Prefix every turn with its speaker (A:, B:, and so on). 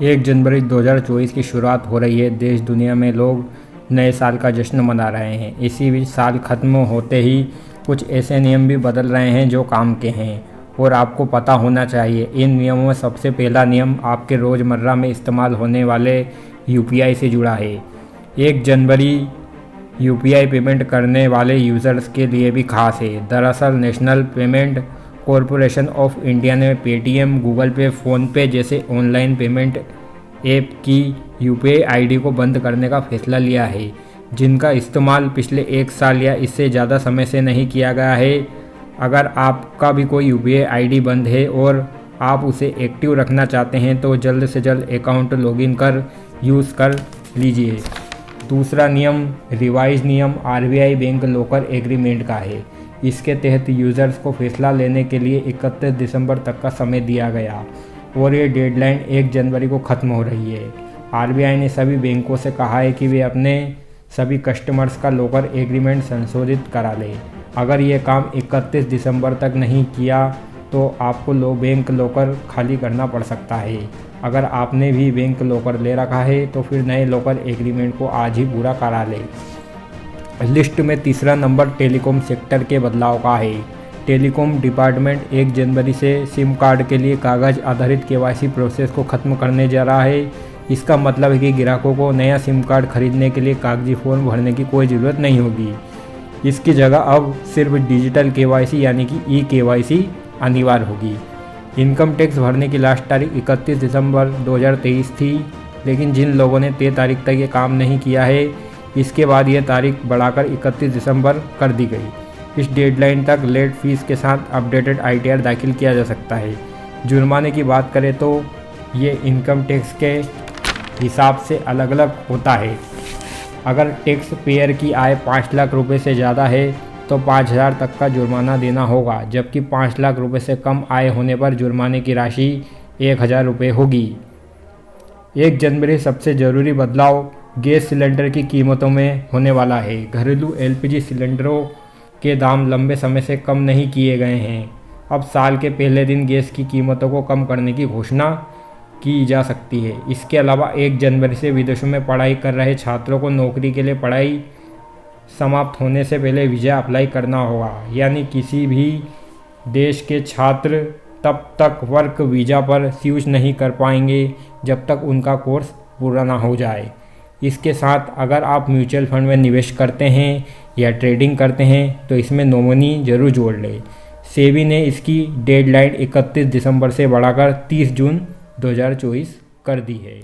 A: 1 जनवरी 2024 की शुरुआत हो रही है। देश दुनिया में लोग नए साल का जश्न मना रहे हैं। इसी बीच साल खत्म होते ही कुछ ऐसे नियम भी बदल रहे हैं जो काम के हैं और आपको पता होना चाहिए। इन नियमों में सबसे पहला नियम आपके रोज़मर्रा में इस्तेमाल होने वाले यूपीआई से जुड़ा है। 1 जनवरी यूपीआई पेमेंट करने वाले यूज़र्स के लिए भी खास है। दरअसल national payment corporation of India ने पेटीएम, गूगल पे, फ़ोनपे जैसे ऑनलाइन पेमेंट ऐप की यूपीआई आईडी को बंद करने का फैसला लिया है, जिनका इस्तेमाल पिछले 1 साल या इससे ज़्यादा समय से नहीं किया गया है। अगर आपका भी कोई यूपीआई आईडी बंद है और आप उसे एक्टिव रखना चाहते हैं तो जल्द से जल्द अकाउंट लॉगिन कर यूज़ कर लीजिए। दूसरा नियम रिवाइज नियम आरबीआई बैंक लॉकर एग्रीमेंट का है। इसके तहत यूज़र्स को फैसला लेने के लिए 31 दिसंबर तक का समय दिया गया और ये डेडलाइन 1 जनवरी को ख़त्म हो रही है। आरबीआई ने सभी बैंकों से कहा है कि वे अपने सभी कस्टमर्स का लॉकर एग्रीमेंट संशोधित करा लें। अगर ये काम 31 दिसंबर तक नहीं किया तो आपको बैंक लॉकर खाली करना पड़ सकता है। अगर आपने भी बैंक लॉकर ले रखा है तो फिर नए लॉकर एग्रीमेंट को आज ही पूरा करा लें। लिस्ट में तीसरा नंबर टेलीकॉम सेक्टर के बदलाव का है। टेलीकॉम डिपार्टमेंट 1 जनवरी से सिम कार्ड के लिए कागज़ आधारित केवाईसी प्रोसेस को ख़त्म करने जा रहा है। इसका मतलब है कि ग्राहकों को नया सिम कार्ड खरीदने के लिए कागजी फॉर्म भरने की कोई ज़रूरत नहीं होगी। इसकी जगह अब सिर्फ डिजिटल केवाईसी यानी कि ई केवाईसी अनिवार्य होगी। इनकम टैक्स भरने की लास्ट तारीख 31 दिसंबर 2023 थी, लेकिन जिन लोगों ने तय तारीख तक ये काम नहीं किया है, इसके बाद यह तारीख बढ़ाकर 31 दिसंबर कर दी गई। इस डेडलाइन तक लेट फीस के साथ अपडेटेड आईटीआर दाखिल किया जा सकता है। जुर्माने की बात करें तो ये इनकम टैक्स के हिसाब से अलग अलग होता है। अगर टैक्स पेयर की आय 5 लाख रुपये से ज़्यादा है तो 5,000 तक का जुर्माना देना होगा, जबकि 5 लाख रुपये से कम आय होने पर जुर्माने की राशि 1,000 रुपये होगी। 1 जनवरी सबसे ज़रूरी बदलाव गैस सिलेंडर की कीमतों में होने वाला है। घरेलू एलपीजी सिलेंडरों के दाम लंबे समय से कम नहीं किए गए हैं। अब साल के पहले दिन गैस की कीमतों को कम करने की घोषणा की जा सकती है। इसके अलावा 1 जनवरी से विदेशों में पढ़ाई कर रहे छात्रों को नौकरी के लिए पढ़ाई समाप्त होने से पहले वीज़ा अप्लाई करना होगा, यानी किसी भी देश के छात्र तब तक वर्क वीज़ा पर स्विच नहीं कर पाएंगे जब तक उनका कोर्स पूरा ना हो जाए। इसके साथ अगर आप म्यूचुअल फंड में निवेश करते हैं या ट्रेडिंग करते हैं तो इसमें नॉमिनी जरूर जोड़ लें। सेबी ने इसकी डेडलाइन 31 दिसंबर से बढ़ाकर 30 जून 2024 कर दी है।